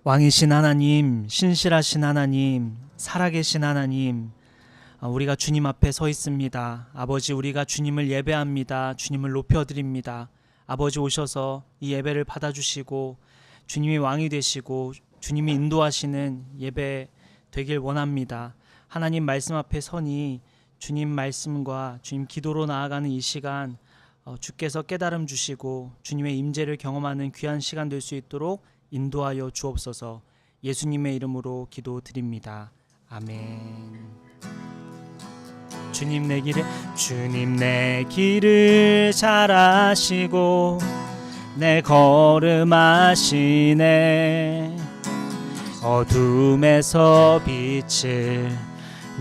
왕이신 하나님, 신실하신 하나님, 살아계신 하나님, 우리가 주님 앞에 서 있습니다. 아버지, 우리가 주님을 예배합니다. 주님을 높여드립니다. 아버지, 오셔서 이 예배를 받아주시고 주님이 왕이 되시고 주님이 인도하시는 예배 되길 원합니다. 하나님 말씀 앞에 서니 주님 말씀과 주님 기도로 나아가는 이 시간, 주께서 깨달음 주시고 주님의 임재를 경험하는 귀한 시간 될 수 있도록 인도하여 주옵소서. 예수님의 이름으로 기도드립니다. 아멘. 주님 내 길을 잘 아시고 내 걸음 아시네. 어둠에서 빛을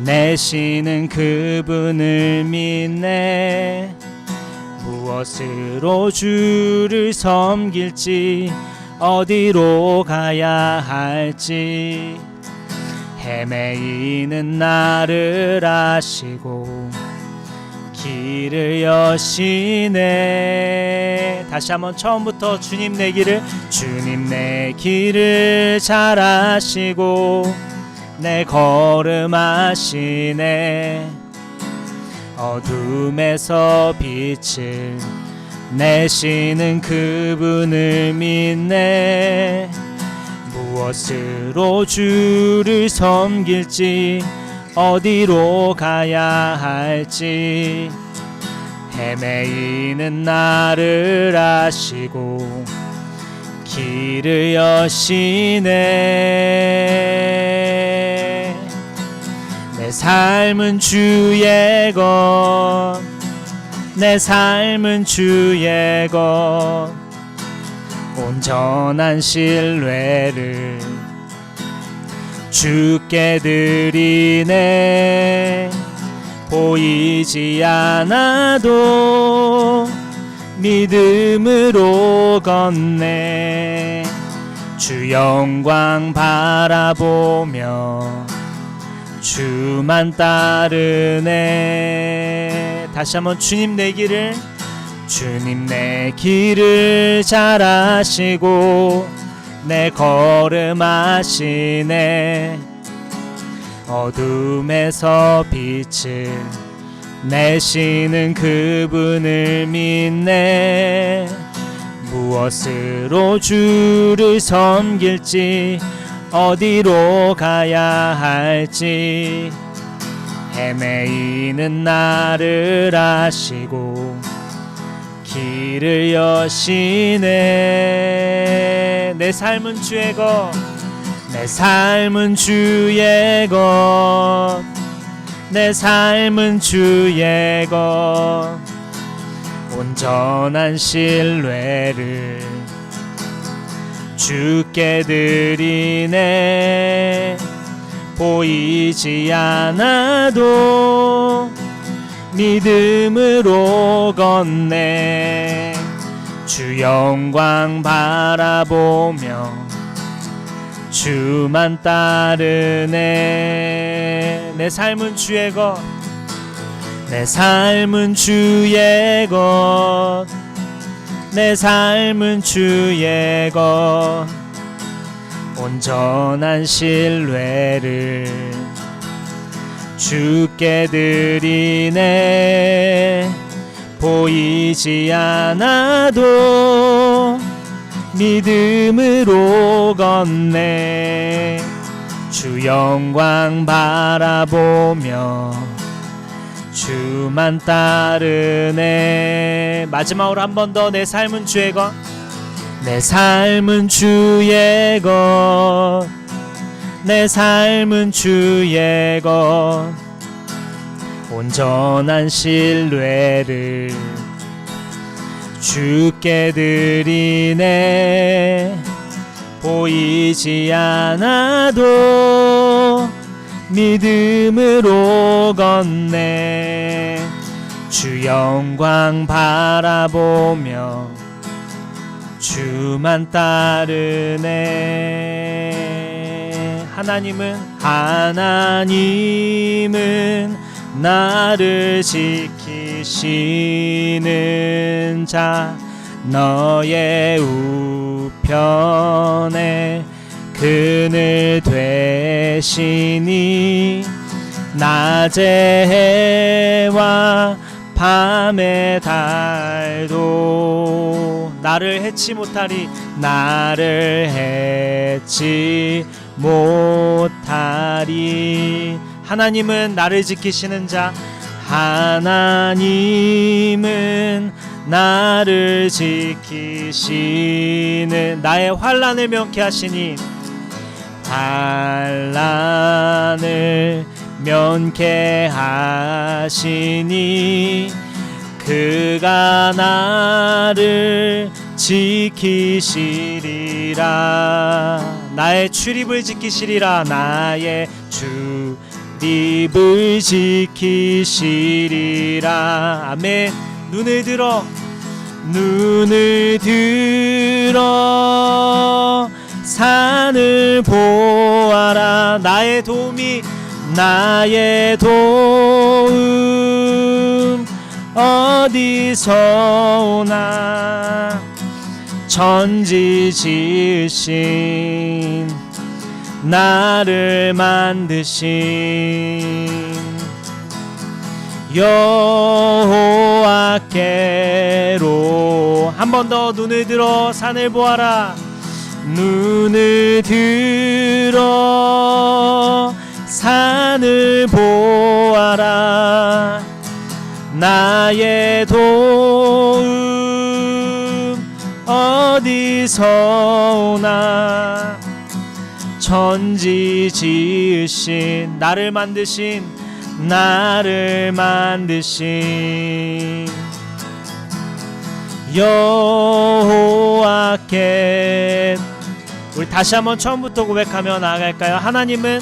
내시는 그분을 믿네. 무엇으로 주를 섬길지 어디로 가야 할지 헤매이는 나를 아시고 길을 여시네. 다시 한번 처음부터 주님 내 길을 잘 아시고 내 걸음 아시네. 어둠에서 빛을 내시는 그분을 믿네. 무엇으로 주를 섬길지 어디로 가야 할지 헤매이는 나를 아시고 길을 여시네. 내 삶은 주의 것, 내 삶은 주의 것, 온전한 신뢰를 주께 드리네. 보이지 않아도 믿음으로 걷네. 주 영광 바라보며 주만 따르네. 다시 한번 주님 내 길을 잘 아시고 내 걸음 아시네. 어둠에서 빛을 내시는 그분을 믿네. 무엇으로 주를 섬길지 어디로 가야 할지 헤매이는 나를 아시고 길을 여시네. 내 삶은 주의 것, 내 삶은 주의 것, 내 삶은 주의 것, 온전한 신뢰를 주께 드리네. 보이지 않아도 믿음으로 걷네. 주 영광 바라보며 주만 따르네. 내 삶은 주의 것, 내 삶은 주의 것, 내 삶은 주의 것, 온전한 신뢰를 주께 드리네. 보이지 않아도 믿음으로 걷네. 주 영광 바라보며 주만 따르네. 마지막으로 한 번 더. 내 삶은 주의 것, 내 삶은 주의 것, 내 삶은 주의 것, 온전한 신뢰를 주께 드리네. 보이지 않아도 믿음으로 걷네. 주 영광 바라보며 주만 따르네. 하나님은 나를 지키시는 자, 너의 우편에 그늘 되시니 낮의 해와 밤의 달도 나를 해치 못하리 나를 해치 못하리. 하나님은 나를 지키시는 자, 하나님은 나를 지키시는 나의 환난을 면케 하시니 환난을 면케 하시니 그가 나를 지키시리라. 나의 출입을 지키시리라. 나의 출입을 지키시리라. 아멘. 눈을 들어 산을 보아라. 나의 도움 어디서 오나. 천지 지으신 나를 만드신 여호와께로. 한 번 더 눈을 들어 산을 보아라. 눈을 들어 산을 보아라. 나의 도움 어디서 오나. 천지 지으신 나를 만드신 여호와께. 우리 다시 한번 처음부터 고백하며 나아갈까요? 하나님은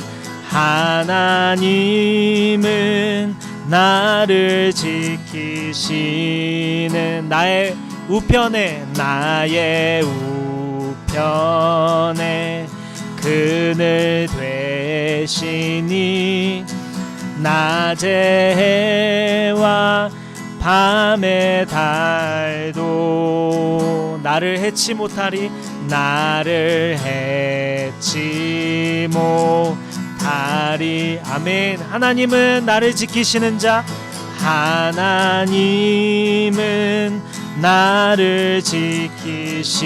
나를 지키시는 나의 우편에 그늘 되시니 낮의 해와 밤의 달도 나를 해치 못하리. 나를 해치 못하리. 아멘. 하나님은 나를 지키시는 자, 하나님은 나를 지키시는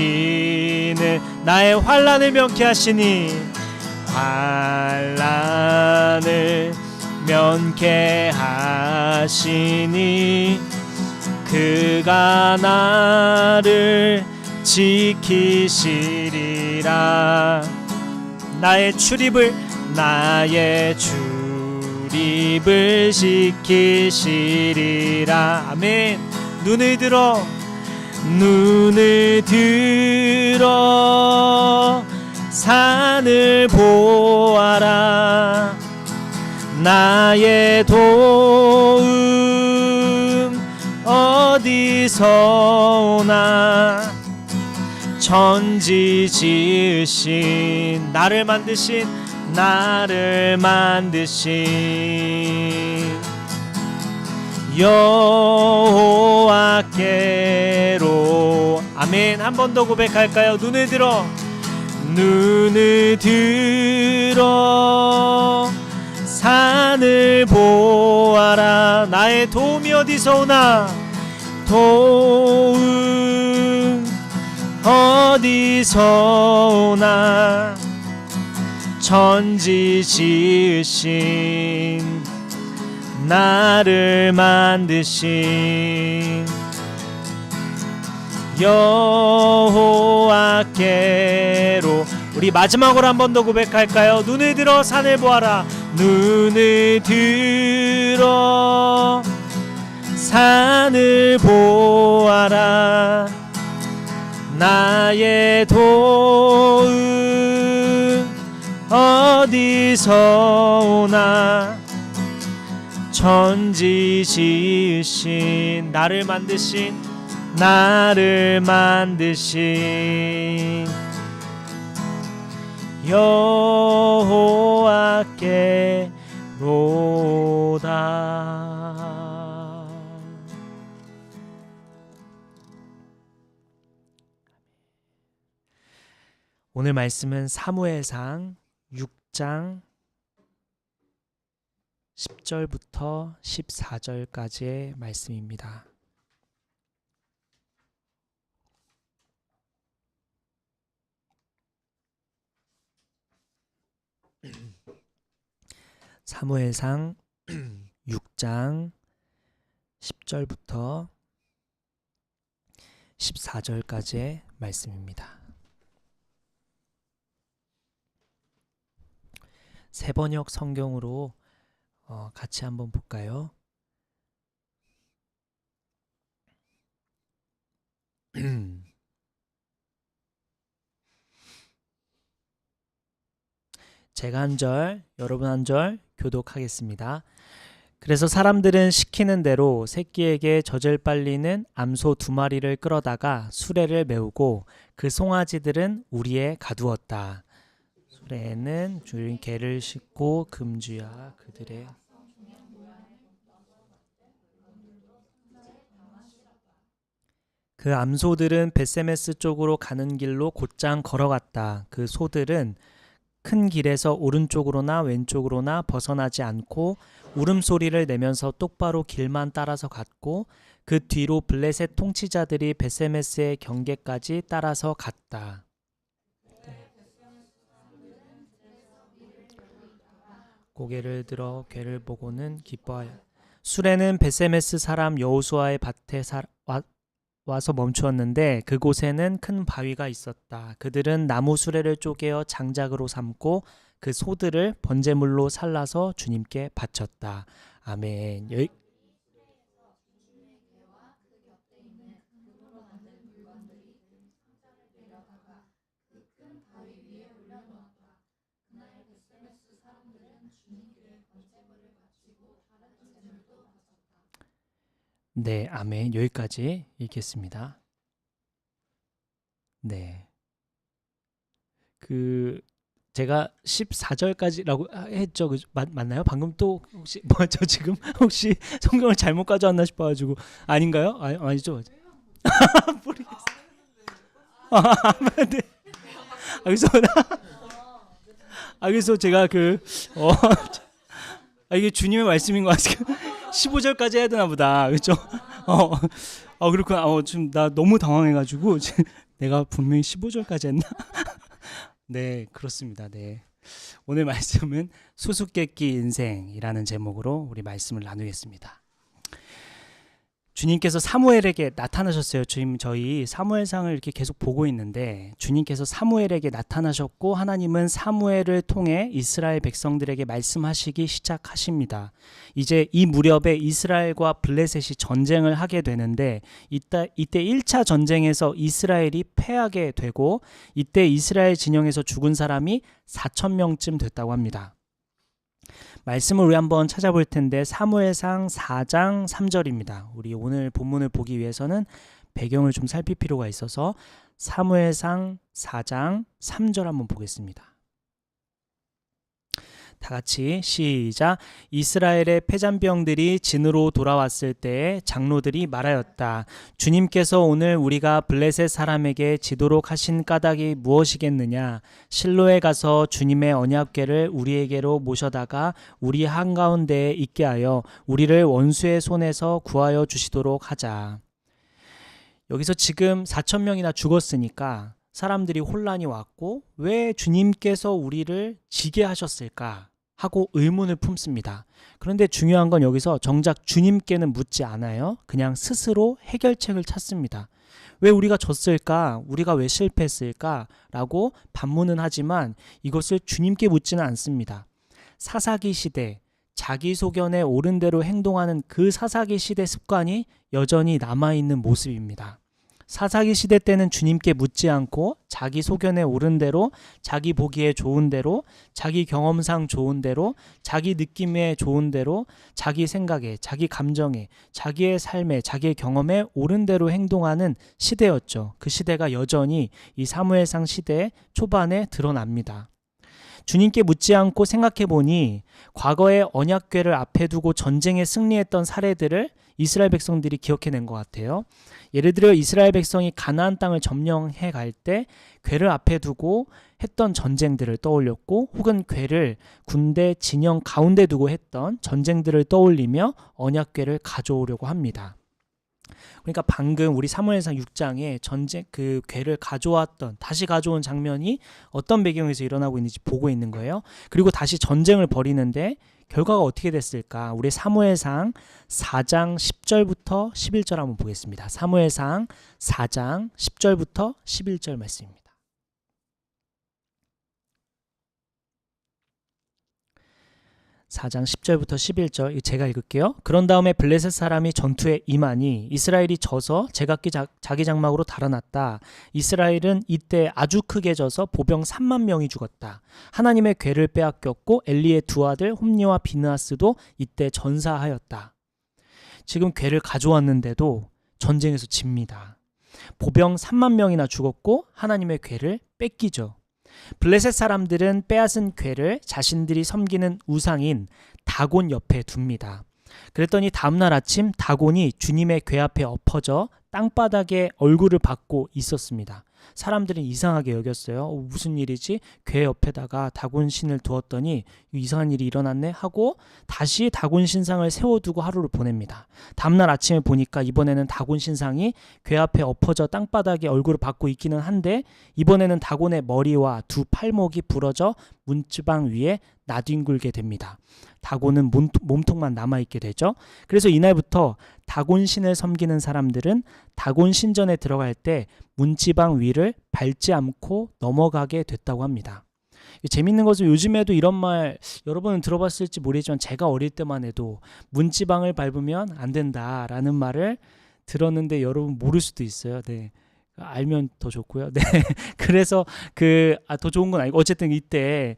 나의 환난을 면케 하시니 환난을 면케 하시니 그가 나를 지키시리라. 나의 출입을 지키시리라. 아멘. 눈을 들어 산을 보아라. 나의 도움 어디서 오나. 천지 지으신 나를 만드신 여호와께로. 아멘. 한 번 더 고백할까요? 눈을 들어 산을 보아라. 나의 도움이 어디서 오나. 도움 어디서 오나. 천지 지으신 나를 만드신 여호와께로. 우리 마지막으로 한 번 더 고백할까요? 눈을 들어 산을 보아라. 눈을 들어 산을 보아라. 나의 도움 어디서 오나. 천지 지으신 나를 만드신 여호와께로다. 오늘 말씀은 사무엘상 6장 10절부터 14절까지의 말씀입니다. 사무엘상 6장 10절부터 14절까지의 말씀입니다. 세번역 성경으로 같이 한번 볼까요? 제가 한 절, 여러분 한 절 교독하겠습니다. 그래서 사람들은 시키는 대로 새끼에게 젖을 빨리는 암소 2마리를 끌어다가 수레를 메우고 그 송아지들은 우리에 가두었다. 수레에는 줄인 개를 싣고 금주야 그들의 그 암소들은 벳세메스 쪽으로 가는 길로 곧장 걸어갔다. 그 소들은 큰 길에서 오른쪽으로나 왼쪽으로나 벗어나지 않고 울음소리를 내면서 똑바로 길만 따라서 갔고 그 뒤로 블레셋 통치자들이 벳세메스의 경계까지 따라서 갔다. 고개를 들어 괴를 보고는 기뻐하여 수레는 벳세메스 사람 여호수아의 밭에 와서 멈추었는데 그곳에는 큰 바위가 있었다. 그들은 나무 수레를 쪼개어 장작으로 삼고 그 소들을 번제물로 살라서 주님께 바쳤다. 아멘. 네, 아멘. 여기까지 읽겠습니다. 네. 제가 14절까지라고 했죠. 맞나요? 방금 또 혹시 저 지금 혹시 성경을 잘못 가져왔나 싶어가지고 아닌가요? 아니죠. 모르겠어요. 네. 그래서 제가 이게 주님의 말씀인 것 같아요. 15절까지 해야 되나 보다. 그렇죠? 그렇구나. 지금 나 너무 당황해가지고 내가 분명히 15절까지 했나? 네, 그렇습니다. 네. 오늘 말씀은 수수께끼 인생이라는 제목으로 우리 말씀을 나누겠습니다. 주님께서 사무엘에게 나타나셨어요. 지금 저희 사무엘상을 이렇게 계속 보고 있는데 주님께서 사무엘에게 나타나셨고 하나님은 사무엘을 통해 이스라엘 백성들에게 말씀하시기 시작하십니다. 이제 이 무렵에 이스라엘과 블레셋이 전쟁을 하게 되는데 이때 1차 전쟁에서 이스라엘이 패하게 되고 이때 이스라엘 진영에서 죽은 사람이 4,000명쯤 됐다고 합니다. 말씀을 우리 한번 찾아볼 텐데 사무엘상 4장 3절입니다. 우리 오늘 본문을 보기 위해서는 배경을 좀 살필 필요가 있어서 사무엘상 4장 3절 한번 보겠습니다. 다 같이 시작. 이스라엘의 패잔병들이 진으로 돌아왔을 때에 장로들이 말하였다. 주님께서 오늘 우리가 블레셋 사람에게 지도록 하신 까닭이 무엇이겠느냐? 실로에 가서 주님의 언약궤를 우리에게로 모셔다가 우리 한가운데에 있게 하여 우리를 원수의 손에서 구하여 주시도록 하자. 여기서 지금 4,000명이나 죽었으니까 사람들이 혼란이 왔고 왜 주님께서 우리를 지게 하셨을까 하고 의문을 품습니다. 그런데 중요한 건 여기서 정작 주님께는 묻지 않아요. 그냥 스스로 해결책을 찾습니다. 왜 우리가 졌을까? 우리가 왜 실패했을까? 라고 반문은 하지만 이것을 주님께 묻지는 않습니다. 사사기 시대, 자기 소견에 옳은 대로 행동하는 그 사사기 시대 습관이 여전히 남아있는 모습입니다. 사사기 시대 때는 주님께 묻지 않고 자기 소견에 옳은 대로, 자기 보기에 좋은 대로, 자기 경험상 좋은 대로, 자기 느낌에 좋은 대로, 자기 생각에, 자기 감정에, 자기의 삶에, 자기의 경험에 옳은 대로 행동하는 시대였죠. 그 시대가 여전히 이 사무엘상 시대 초반에 드러납니다. 주님께 묻지 않고 생각해 보니 과거에 언약궤를 앞에 두고 전쟁에 승리했던 사례들을 이스라엘 백성들이 기억해낸 것 같아요. 예를 들어 이스라엘 백성이 가나안 땅을 점령해 갈 때 궤를 앞에 두고 했던 전쟁들을 떠올렸고, 혹은 궤를 군대 진영 가운데 두고 했던 전쟁들을 떠올리며 언약궤를 가져오려고 합니다. 그러니까 방금 우리 사무엘상 6장에 전쟁 그 궤를 가져왔던, 다시 가져온 장면이 어떤 배경에서 일어나고 있는지 보고 있는 거예요. 그리고 다시 전쟁을 벌이는데 결과가 어떻게 됐을까? 우리 사무엘상 4장 10절부터 11절 한번 보겠습니다. 사무엘상 4장 10절부터 11절 말씀입니다. 4장 10절부터 11절 제가 읽을게요. 그런 다음에 블레셋 사람이 전투에 임하니 이스라엘이 져서 제각기 자기 장막으로 달아났다. 이스라엘은 이때 아주 크게 져서 보병 3만 명이 죽었다. 하나님의 궤를 빼앗겼고 엘리의 두 아들 홈니와 비느하스도 이때 전사하였다. 지금 궤를 가져왔는데도 전쟁에서 집니다. 보병 3만 명이나 죽었고 하나님의 궤를 뺏기죠. 블레셋 사람들은 빼앗은 궤를 자신들이 섬기는 우상인 다곤 옆에 둡니다. 그랬더니 다음날 아침 다곤이 주님의 궤 앞에 엎어져 땅바닥에 얼굴을 받고 있었습니다. 사람들은 이상하게 여겼어요. 무슨 일이지? 궤 옆에다가 다곤 신을 두었더니 이상한 일이 일어났네 하고 다시 다곤 신상을 세워두고 하루를 보냅니다. 다음날 아침에 보니까 이번에는 다곤 신상이 궤 앞에 엎어져 땅바닥에 얼굴을 받고 있기는 한데, 이번에는 다곤의 머리와 두 팔목이 부러져 문지방 위에 나뒹굴게 됩니다. 다곤은 몸통만 남아있게 되죠. 그래서 이날부터 다곤 신을 섬기는 사람들은 다곤 신전에 들어갈 때 문지방 위를 밟지 않고 넘어가게 됐다고 합니다. 재밌는 것은 요즘에도 이런 말 여러분은 들어봤을지 모르지만 제가 어릴 때만 해도 문지방을 밟으면 안 된다라는 말을 들었는데 여러분 모를 수도 있어요. 네. 알면 더 좋고요. 네. 그래서 더 좋은 건 아니고 어쨌든 이때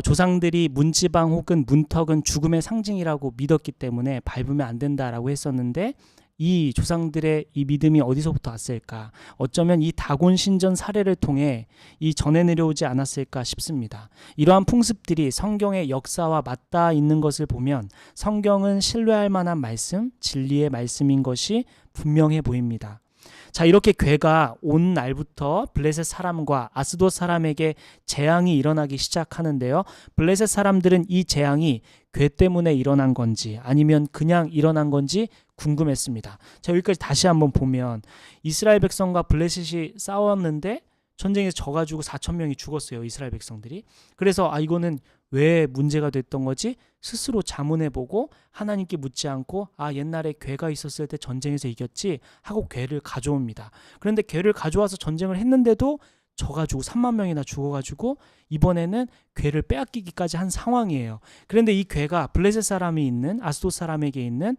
조상들이 문지방 혹은 문턱은 죽음의 상징이라고 믿었기 때문에 밟으면 안 된다라고 했었는데, 이 조상들의 이 믿음이 어디서부터 왔을까? 어쩌면 이 다곤 신전 사례를 통해 이 전해 내려오지 않았을까 싶습니다. 이러한 풍습들이 성경의 역사와 맞닿아 있는 것을 보면 성경은 신뢰할 만한 말씀, 진리의 말씀인 것이 분명해 보입니다. 자, 이렇게 궤가 온 날부터 블레셋 사람과 아스돗 사람에게 재앙이 일어나기 시작하는데요. 블레셋 사람들은 이 재앙이 궤 때문에 일어난 건지 아니면 그냥 일어난 건지 궁금했습니다. 자, 여기까지 다시 한번 보면 이스라엘 백성과 블레셋이 싸웠는데 전쟁에서 져가지고 4,000명이 죽었어요. 이스라엘 백성들이. 그래서 이거는 왜 문제가 됐던 거지? 스스로 자문해보고 하나님께 묻지 않고 옛날에 궤가 있었을 때 전쟁에서 이겼지 하고 궤를 가져옵니다. 그런데 궤를 가져와서 전쟁을 했는데도 져가지고 3만 명이나 죽어가지고 이번에는 궤를 빼앗기기까지 한 상황이에요. 그런데 이 궤가 블레셋 사람이 있는 아스돗 사람에게 있는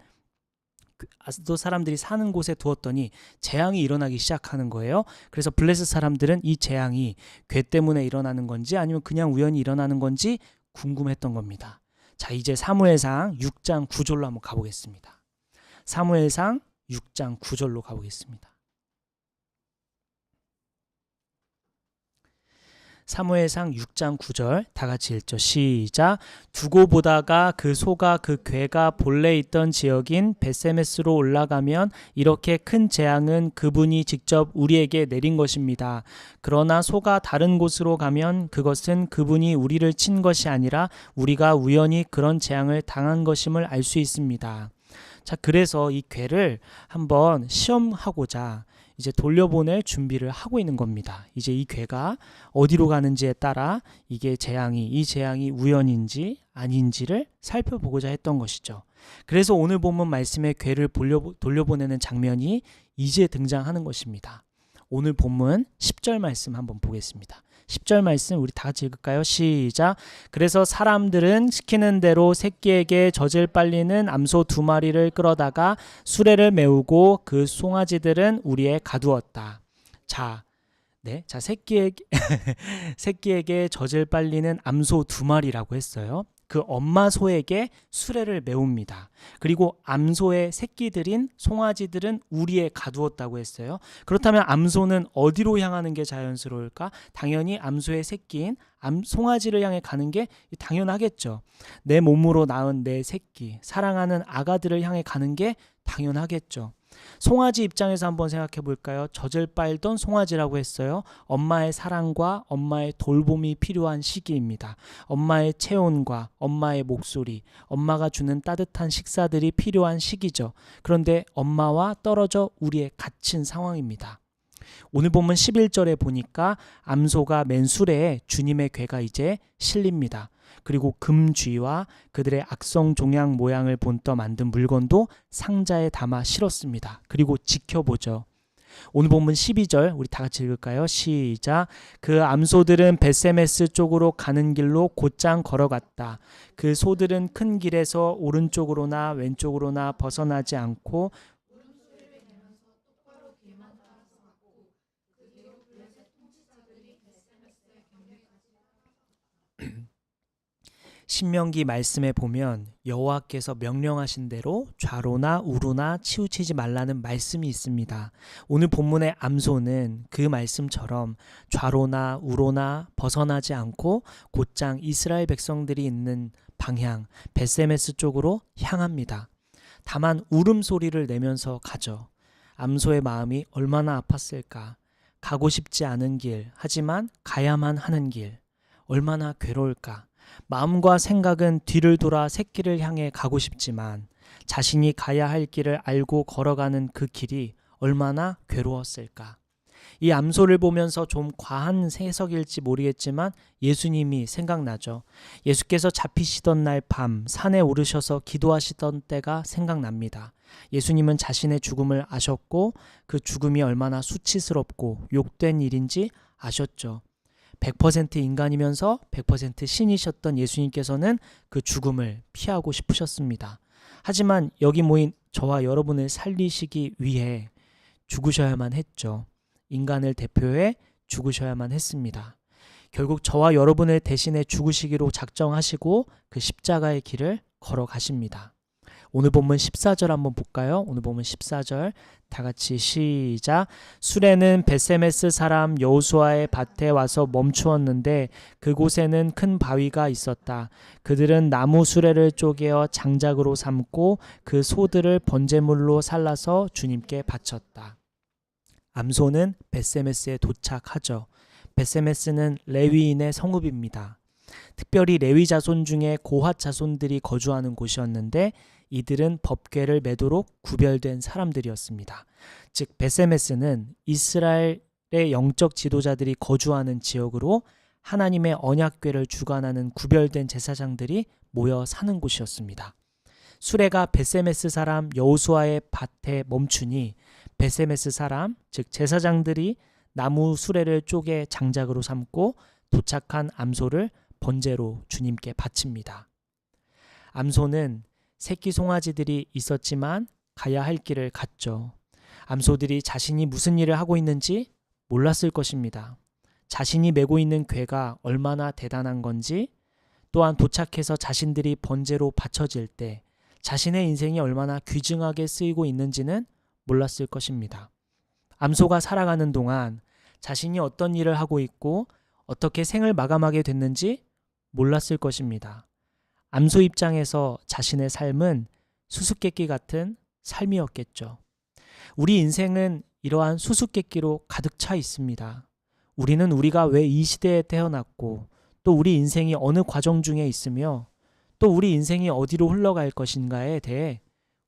아스돗 사람들이 사는 곳에 두었더니 재앙이 일어나기 시작하는 거예요. 그래서 블레셋 사람들은 이 재앙이 궤 때문에 일어나는 건지 아니면 그냥 우연히 일어나는 건지 궁금했던 겁니다. 자, 이제 사무엘상 6장 9절로 한번 가보겠습니다. 사무엘상 6장 9절로 가보겠습니다. 사무엘상 6장 9절 다 같이 읽죠. 시작. 두고 보다가 그 소가 그 궤가 본래 있던 지역인 벳세메스로 올라가면 이렇게 큰 재앙은 그분이 직접 우리에게 내린 것입니다. 그러나 소가 다른 곳으로 가면 그것은 그분이 우리를 친 것이 아니라 우리가 우연히 그런 재앙을 당한 것임을 알 수 있습니다. 자, 그래서 이 궤를 한번 시험하고자 이제 돌려보낼 준비를 하고 있는 겁니다. 이제 이 궤가 어디로 가는지에 따라 이 재앙이 우연인지 아닌지를 살펴보고자 했던 것이죠. 그래서 오늘 본문 말씀에 궤를 돌려보내는 장면이 이제 등장하는 것입니다. 오늘 본문 10절 말씀 한번 보겠습니다. 10절 말씀 우리 다 같이 읽을까요? 시작. 그래서 사람들은 시키는 대로 새끼에게 젖을 빨리는 암소 2마리를 끌어다가 수레를 메우고 그 송아지들은 우리에 가두었다. 자, 새끼에게 젖을 빨리는 암소 2마리라고 했어요. 그 엄마 소에게 수레를 메웁니다. 그리고 암소의 새끼들인 송아지들은 우리에 가두었다고 했어요. 그렇다면 암소는 어디로 향하는 게 자연스러울까? 당연히 암소의 새끼인 송아지를 향해 가는 게 당연하겠죠. 내 몸으로 낳은 내 새끼, 사랑하는 아가들을 향해 가는 게 당연하겠죠. 송아지 입장에서 한번 생각해 볼까요? 젖을 빨던 송아지라고 했어요. 엄마의 사랑과 엄마의 돌봄이 필요한 시기입니다. 엄마의 체온과 엄마의 목소리, 엄마가 주는 따뜻한 식사들이 필요한 시기죠. 그런데 엄마와 떨어져 우리의 갇힌 상황입니다. 오늘 본문 11절에 보니까 암소가 맨 수레에 주님의 궤가 이제 실립니다. 그리고 금쥐와 그들의 악성 종양 모양을 본떠 만든 물건도 상자에 담아 실었습니다. 그리고 지켜보죠. 오늘 본문 12절 우리 다 같이 읽을까요? 시작. 그 암소들은 벳세메스 쪽으로 가는 길로 곧장 걸어갔다. 그 소들은 큰 길에서 오른쪽으로나 왼쪽으로나 벗어나지 않고 신명기 말씀에 보면 여호와께서 명령하신 대로 좌로나 우로나 치우치지 말라는 말씀이 있습니다. 오늘 본문의 암소는 그 말씀처럼 좌로나 우로나 벗어나지 않고 곧장 이스라엘 백성들이 있는 방향 벳세메스 쪽으로 향합니다. 다만 울음소리를 내면서 가죠. 암소의 마음이 얼마나 아팠을까. 가고 싶지 않은 길, 하지만 가야만 하는 길. 얼마나 괴로울까. 마음과 생각은 뒤를 돌아 새끼를 향해 가고 싶지만 자신이 가야 할 길을 알고 걸어가는 그 길이 얼마나 괴로웠을까. 이 암소를 보면서 좀 과한 해석일지 모르겠지만 예수님이 생각나죠. 예수께서 잡히시던 날 밤 산에 오르셔서 기도하시던 때가 생각납니다. 예수님은 자신의 죽음을 아셨고 그 죽음이 얼마나 수치스럽고 욕된 일인지 아셨죠. 100% 인간이면서 100% 신이셨던 예수님께서는 그 죽음을 피하고 싶으셨습니다. 하지만 여기 모인 저와 여러분을 살리시기 위해 죽으셔야만 했죠. 인간을 대표해 죽으셔야만 했습니다. 결국 저와 여러분을 대신해 죽으시기로 작정하시고 그 십자가의 길을 걸어가십니다. 오늘 본문 14절 한번 볼까요? 오늘 본문 14절 다 같이 시작. 수레는 벳세메스 사람 여호수아의 밭에 와서 멈추었는데 그곳에는 큰 바위가 있었다. 그들은 나무 수레를 쪼개어 장작으로 삼고 그 소들을 번제물로 살라서 주님께 바쳤다. 암소는 벳세메스에 도착하죠. 벳세메스는 레위인의 성읍입니다. 특별히 레위 자손 중에 고핫 자손들이 거주하는 곳이었는데 이들은 법궤를 매도록 구별된 사람들이었습니다. 즉 벳세메스는 이스라엘의 영적 지도자들이 거주하는 지역으로 하나님의 언약궤를 주관하는 구별된 제사장들이 모여 사는 곳이었습니다. 수레가 벳세메스 사람 여호수아의 밭에 멈추니 벳세메스 사람 즉 제사장들이 나무 수레를 쪼개 장작으로 삼고 도착한 암소를 번제로 주님께 바칩니다. 암소는 새끼 송아지들이 있었지만 가야 할 길을 갔죠. 암소들이 자신이 무슨 일을 하고 있는지 몰랐을 것입니다. 자신이 메고 있는 궤가 얼마나 대단한 건지, 또한 도착해서 자신들이 번제로 바쳐질 때 자신의 인생이 얼마나 귀중하게 쓰이고 있는지는 몰랐을 것입니다. 암소가 살아가는 동안 자신이 어떤 일을 하고 있고 어떻게 생을 마감하게 됐는지 몰랐을 것입니다. 암소 입장에서 자신의 삶은 수수께끼 같은 삶이었겠죠. 우리 인생은 이러한 수수께끼로 가득 차 있습니다. 우리는 우리가 왜 이 시대에 태어났고 또 우리 인생이 어느 과정 중에 있으며 또 우리 인생이 어디로 흘러갈 것인가에 대해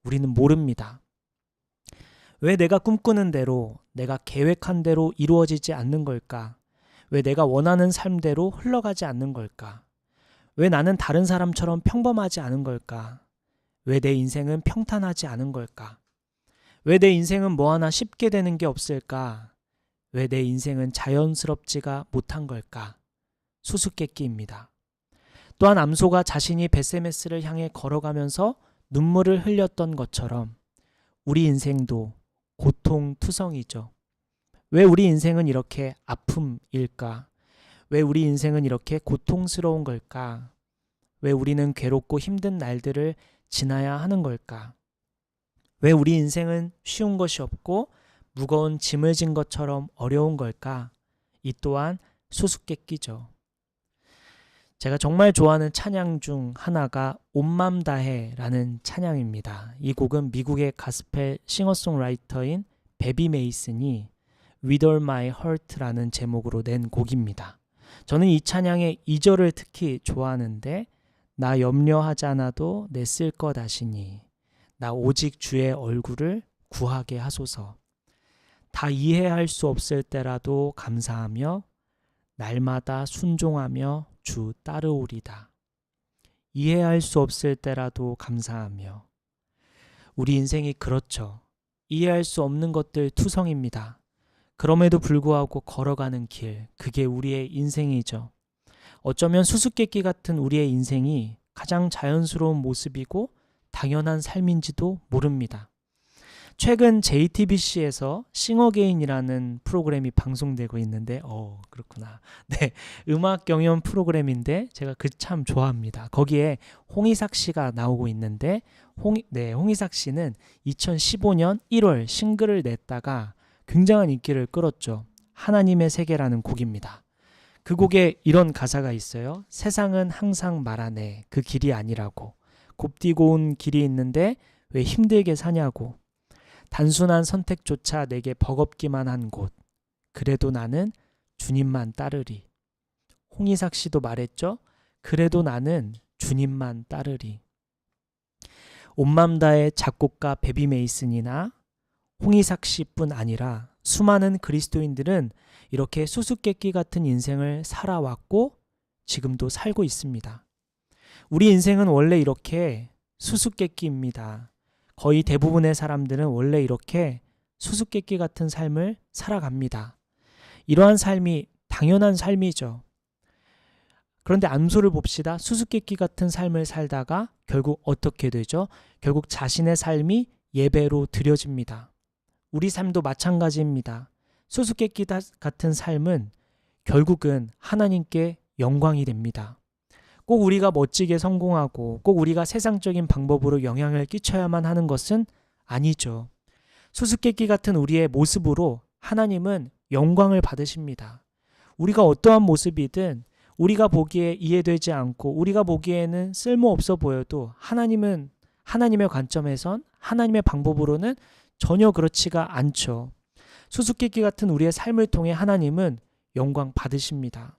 우리는 모릅니다. 왜 내가 꿈꾸는 대로 내가 계획한 대로 이루어지지 않는 걸까? 왜 내가 원하는 삶대로 흘러가지 않는 걸까? 왜 나는 다른 사람처럼 평범하지 않은 걸까? 왜 내 인생은 평탄하지 않은 걸까? 왜 내 인생은 뭐 하나 쉽게 되는 게 없을까? 왜 내 인생은 자연스럽지가 못한 걸까? 수수께끼입니다. 또한 암소가 자신이 벳세메스를 향해 걸어가면서 눈물을 흘렸던 것처럼 우리 인생도 고통투성이죠. 왜 우리 인생은 이렇게 아픔일까? 왜 우리 인생은 이렇게 고통스러운 걸까? 왜 우리는 괴롭고 힘든 날들을 지나야 하는 걸까? 왜 우리 인생은 쉬운 것이 없고 무거운 짐을 진 것처럼 어려운 걸까? 이 또한 수수께끼죠. 제가 정말 좋아하는 찬양 중 하나가 온맘 다해라는 찬양입니다. 이 곡은 미국의 가스펠 싱어송라이터인 베비 메이슨이 With All My Heart라는 제목으로 낸 곡입니다. 저는 이 찬양의 2절을 특히 좋아하는데 나 염려하잖아도 내 쓸 것 아시니 나 오직 주의 얼굴을 구하게 하소서. 다 이해할 수 없을 때라도 감사하며 날마다 순종하며 주 따르오리다. 이해할 수 없을 때라도 감사하며. 우리 인생이 그렇죠. 이해할 수 없는 것들 투성입니다. 그럼에도 불구하고 걸어가는 길, 그게 우리의 인생이죠. 어쩌면 수수께끼 같은 우리의 인생이 가장 자연스러운 모습이고 당연한 삶인지도 모릅니다. 최근 JTBC에서 싱어게인이라는 프로그램이 방송되고 있는데 그렇구나. 네, 음악 경연 프로그램인데 제가 그 참 좋아합니다. 거기에 홍이삭 씨가 나오고 있는데 홍이삭 씨는 2015년 1월 싱글을 냈다가 굉장한 인기를 끌었죠. 하나님의 세계라는 곡입니다. 그 곡에 이런 가사가 있어요. 세상은 항상 말하네. 그 길이 아니라고. 곱디고 온 길이 있는데 왜 힘들게 사냐고. 단순한 선택조차 내게 버겁기만 한 곳. 그래도 나는 주님만 따르리. 홍이삭 씨도 말했죠. 그래도 나는 주님만 따르리. 온맘 다해 작곡가 베비 메이슨이나 홍이삭 씨뿐 아니라 수많은 그리스도인들은 이렇게 수수께끼 같은 인생을 살아왔고 지금도 살고 있습니다. 우리 인생은 원래 이렇게 수수께끼입니다. 거의 대부분의 사람들은 원래 이렇게 수수께끼 같은 삶을 살아갑니다. 이러한 삶이 당연한 삶이죠. 그런데 암소를 봅시다. 수수께끼 같은 삶을 살다가 결국 어떻게 되죠? 결국 자신의 삶이 예배로 드려집니다. 우리 삶도 마찬가지입니다. 수수께끼 같은 삶은 결국은 하나님께 영광이 됩니다. 꼭 우리가 멋지게 성공하고 꼭 우리가 세상적인 방법으로 영향을 끼쳐야만 하는 것은 아니죠. 수수께끼 같은 우리의 모습으로 하나님은 영광을 받으십니다. 우리가 어떠한 모습이든 우리가 보기에 이해되지 않고 우리가 보기에는 쓸모없어 보여도 하나님은 하나님의 관점에선 하나님의 방법으로는 전혀 그렇지가 않죠. 수수께끼 같은 우리의 삶을 통해 하나님은 영광 받으십니다.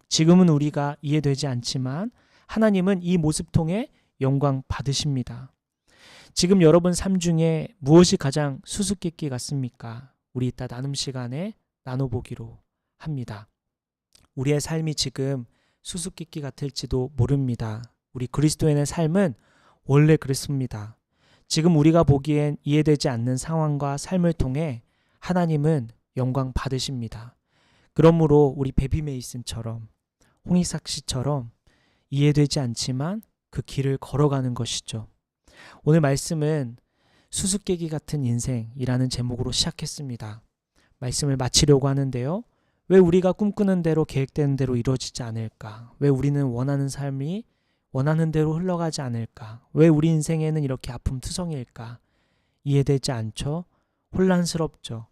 지금은 우리가 이해되지 않지만 하나님은 이 모습 통해 영광 받으십니다. 지금 여러분 삶 중에 무엇이 가장 수수께끼 같습니까? 우리 이따 나눔 시간에 나눠보기로 합니다. 우리의 삶이 지금 수수께끼 같을지도 모릅니다. 우리 그리스도인의 삶은 원래 그렇습니다. 지금 우리가 보기엔 이해되지 않는 상황과 삶을 통해 하나님은 영광 받으십니다. 그러므로 우리 베비 메이슨처럼 홍이삭 씨처럼 이해되지 않지만 그 길을 걸어가는 것이죠. 오늘 말씀은 수수께끼 같은 인생이라는 제목으로 시작했습니다. 말씀을 마치려고 하는데요. 왜 우리가 꿈꾸는 대로 계획되는 대로 이루어지지 않을까? 왜 우리는 원하는 삶이 원하는 대로 흘러가지 않을까? 왜 우리 인생에는 이렇게 아픔투성일까? 이해되지 않죠? 혼란스럽죠.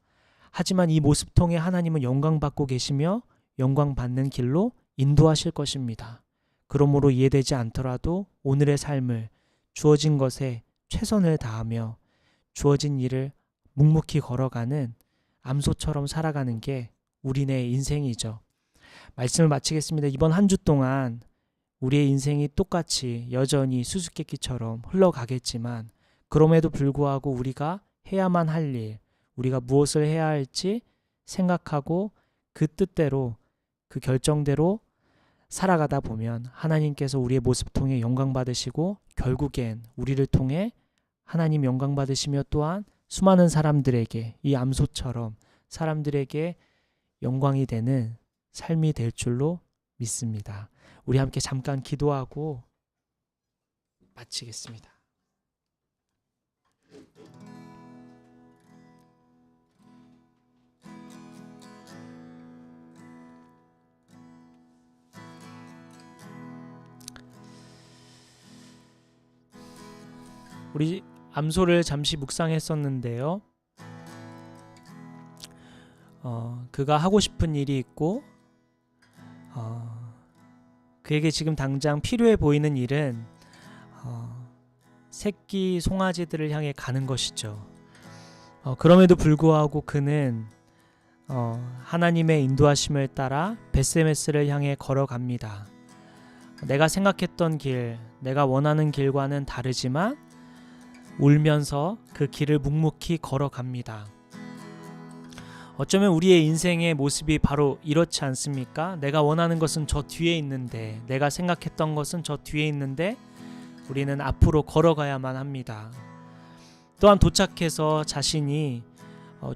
하지만 이 모습 통해 하나님은 영광받고 계시며 영광받는 길로 인도하실 것입니다. 그러므로 이해되지 않더라도 오늘의 삶을 주어진 것에 최선을 다하며 주어진 일을 묵묵히 걸어가는 암소처럼 살아가는 게 우리네 인생이죠. 말씀을 마치겠습니다. 이번 한 주 동안 우리의 인생이 똑같이 여전히 수수께끼처럼 흘러가겠지만 그럼에도 불구하고 우리가 해야만 할 일, 우리가 무엇을 해야 할지 생각하고 그 뜻대로 그 결정대로 살아가다 보면 하나님께서 우리의 모습 통해 영광 받으시고 결국엔 우리를 통해 하나님 영광 받으시며 또한 수많은 사람들에게 이 암소처럼 사람들에게 영광이 되는 삶이 될 줄로 믿습니다. 우리 함께 잠깐 기도하고 마치겠습니다. 우리 암소를 잠시 묵상했었는데요. 그가 하고 싶은 일이 있고 그에게 지금 당장 필요해 보이는 일은 새끼 송아지들을 향해 가는 것이죠. 그럼에도 불구하고 그는 하나님의 인도하심을 따라 벳세메스를 향해 걸어갑니다. 내가 생각했던 길, 내가 원하는 길과는 다르지만 울면서 그 길을 묵묵히 걸어갑니다. 어쩌면 우리의 인생의 모습이 바로 이렇지 않습니까? 내가 원하는 것은 저 뒤에 있는데, 내가 생각했던 것은 저 뒤에 있는데 우리는 앞으로 걸어가야만 합니다. 또한 도착해서 자신이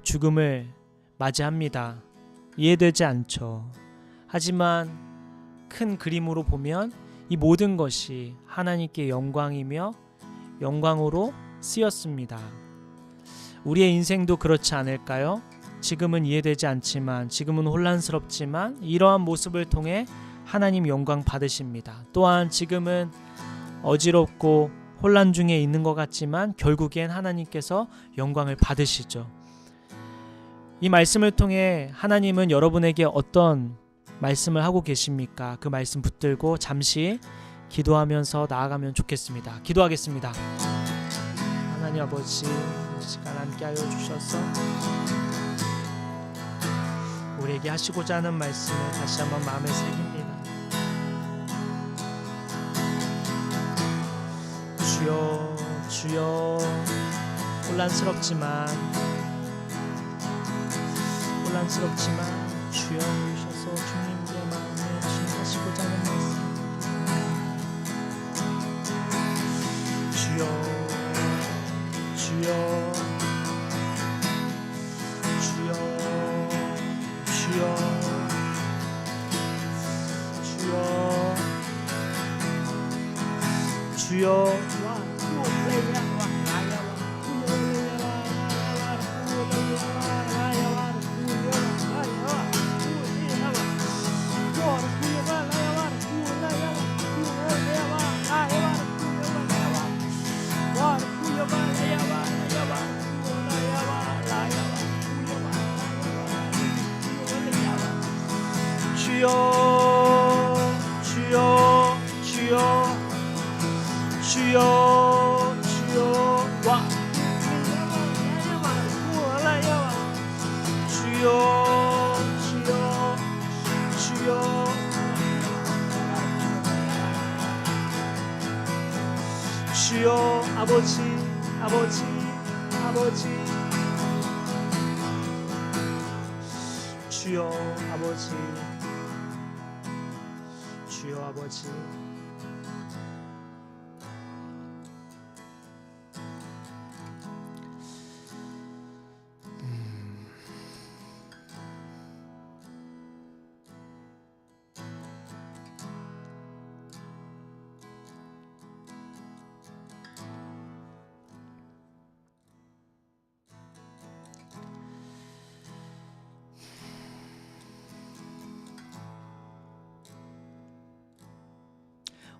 죽음을 맞이합니다. 이해되지 않죠. 하지만 큰 그림으로 보면 이 모든 것이 하나님께 영광이며 영광으로 쓰였습니다. 우리의 인생도 그렇지 않을까요? 지금은 이해되지 않지만, 지금은 혼란스럽지만 이러한 모습을 통해 하나님 영광 받으십니다. 또한 지금은 어지럽고 혼란 중에 있는 것 같지만 결국엔 하나님께서 영광을 받으시죠. 이 말씀을 통해 하나님은 여러분에게 어떤 말씀을 하고 계십니까? 그 말씀 붙들고 잠시 기도하면서 나아가면 좋겠습니다. 기도하겠습니다. 하나님 아버지, 이 시간 함께하여 주셔서 우리에게 하시고자 하는 말씀을 다시 한번 마음에 새깁니다. 주여, 주여, 혼란스럽지만 주여 오셔서 주님의 마음에 하시고자 하는 말씀, 주여, 주여, 주여, 주여, 주여, 주여. 주여, 주여, 주여, 주여, 주여, 와, 주여, 주여, 주여, 주여, 아버지, 아버지, 아버지, 주여, 아버지, 주여, 아버지.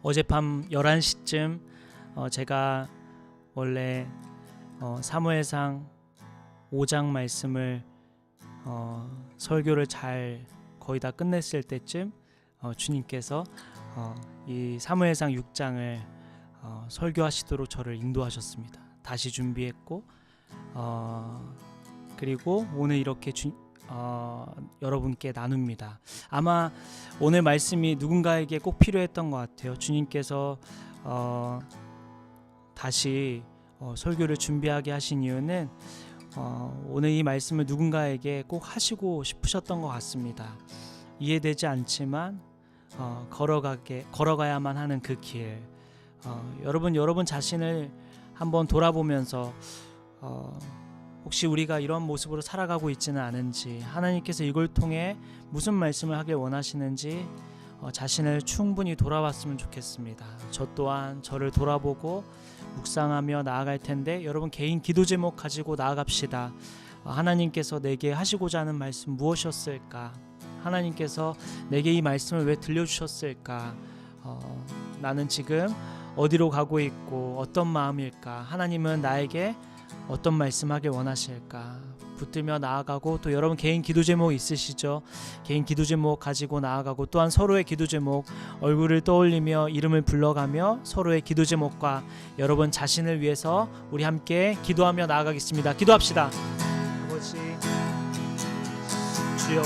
어젯밤 11시쯤 제가 원래 사무엘상 5장 말씀을 설교를 잘 거의 다 끝냈을 때쯤 주님께서 이 사무엘상 6장을 설교하시도록 저를 인도하셨습니다. 다시 준비했고 그리고 오늘 이렇게 여러분께 나눕니다. 아마 오늘 말씀이 누군가에게 꼭 필요했던 것 같아요. 주님께서 다시 설교를 준비하게 하신 이유는 오늘 이 말씀을 누군가에게 꼭 하시고 싶으셨던 것 같습니다. 이해되지 않지만 걸어가야만 하는 그 길, 여러분 자신을 한번 돌아보면서 혹시 우리가 이런 모습으로 살아가고 있지는 않은지, 하나님께서 이걸 통해 무슨 말씀을 하길 원하시는지 자신을 충분히 돌아봤으면 좋겠습니다. 저 또한 저를 돌아보고 묵상하며 나아갈 텐데 여러분 개인 기도 제목 가지고 나아갑시다. 하나님께서 내게 하시고자 하는 말씀 무엇이었을까? 하나님께서 내게 이 말씀을 왜 들려주셨을까? 나는 지금 어디로 가고 있고 어떤 마음일까? 하나님은 나에게 어떤 말씀하길 원하실까? 붙들며 나아가고, 또 여러분 개인 기도 제목 있으시죠? 개인 기도 제목 가지고 나아가고, 또한 서로의 기도 제목 얼굴을 떠올리며 이름을 불러가며 서로의 기도 제목과 여러분 자신을 위해서 우리 함께 기도하며 나아가겠습니다. 기도합시다. 아버지 주여,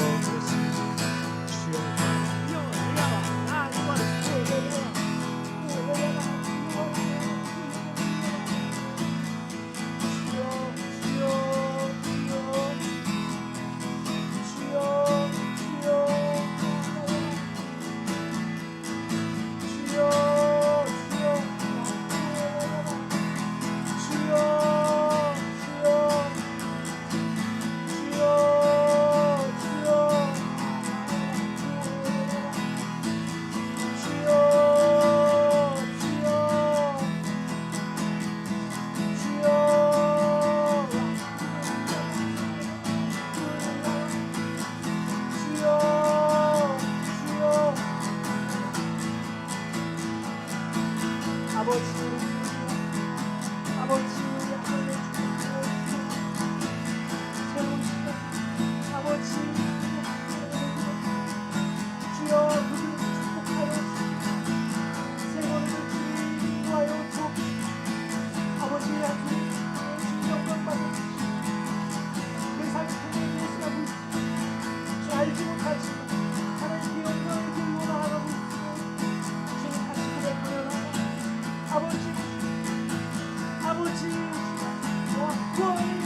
주여.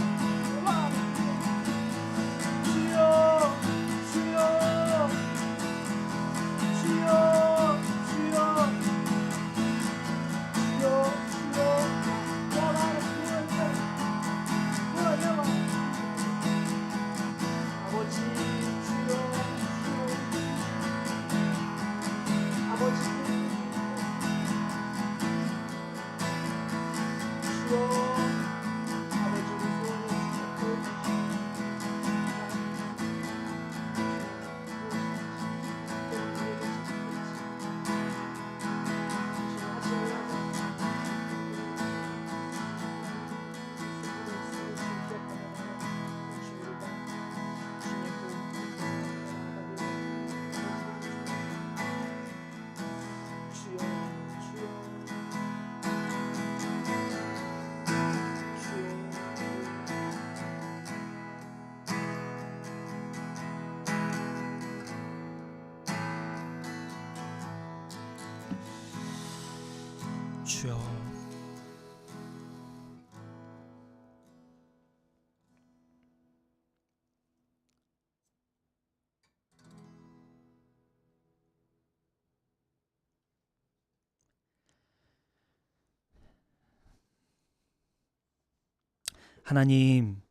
하나님,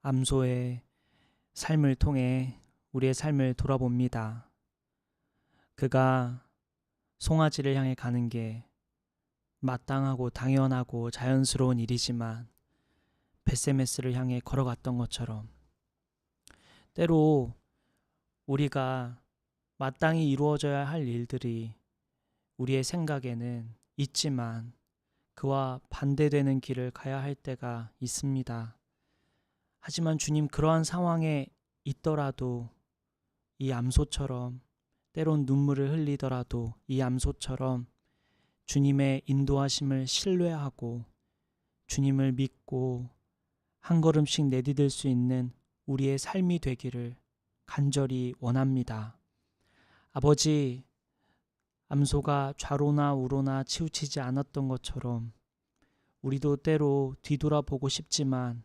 암소의 삶을 통해 우리의 삶을 돌아봅니다. 그가 송아지를 향해 가는 게 마땅하고 당연하고 자연스러운 일이지만 벳세메스를 향해 걸어갔던 것처럼 때로 우리가 마땅히 이루어져야 할 일들이 우리의 생각에는 있지만 그와 반대되는 길을 가야 할 때가 있습니다. 하지만 주님, 그러한 상황에 있더라도 이 암소처럼, 때론 눈물을 흘리더라도 이 암소처럼 주님의 인도하심을 신뢰하고 주님을 믿고 한 걸음씩 내디딜 수 있는 우리의 삶이 되기를 간절히 원합니다. 아버지, 암소가 좌로나 우로나 치우치지 않았던 것처럼 우리도 때로 뒤돌아보고 싶지만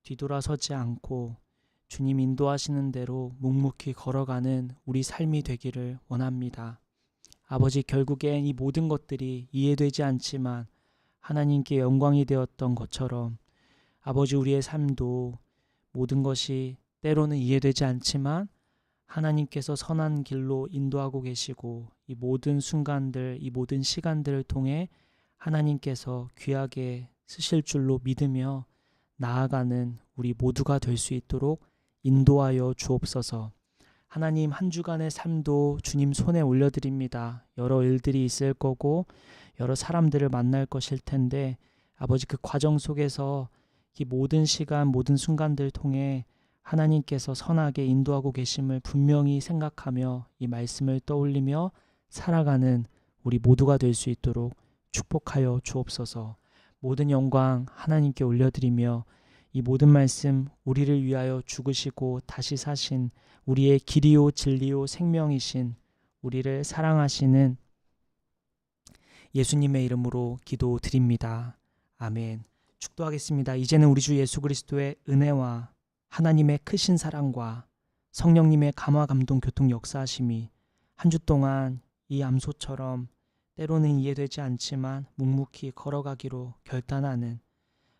뒤돌아서지 않고 주님 인도하시는 대로 묵묵히 걸어가는 우리 삶이 되기를 원합니다. 아버지, 결국엔 이 모든 것들이 이해되지 않지만 하나님께 영광이 되었던 것처럼 아버지, 우리의 삶도 모든 것이 때로는 이해되지 않지만 하나님께서 선한 길로 인도하고 계시고 이 모든 순간들, 이 모든 시간들을 통해 하나님께서 귀하게 쓰실 줄로 믿으며 나아가는 우리 모두가 될 수 있도록 인도하여 주옵소서. 하나님, 한 주간의 삶도 주님 손에 올려드립니다. 여러 일들이 있을 거고 여러 사람들을 만날 것일 텐데 아버지, 그 과정 속에서 이 모든 시간, 모든 순간들 통해 하나님께서 선하게 인도하고 계심을 분명히 생각하며 이 말씀을 떠올리며 살아가는 우리 모두가 될 수 있도록 축복하여 주옵소서. 모든 영광 하나님께 올려드리며 이 모든 말씀, 우리를 위하여 죽으시고 다시 사신 우리의 길이요 진리요 생명이신 우리를 사랑하시는 예수님의 이름으로 기도드립니다. 아멘. 축도하겠습니다. 이제는 우리 주 예수 그리스도의 은혜와 하나님의 크신 사랑과 성령님의 감화 감동 교통 역사하심이 한 주 동안 이 암소처럼 때로는 이해되지 않지만 묵묵히 걸어가기로 결단하는,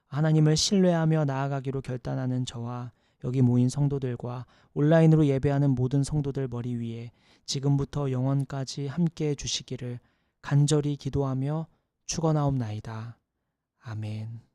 하나님을 신뢰하며 나아가기로 결단하는 저와 여기 모인 성도들과 온라인으로 예배하는 모든 성도들 머리 위에 지금부터 영원까지 함께해 주시기를 간절히 기도하며 축원하옵나이다. 아멘.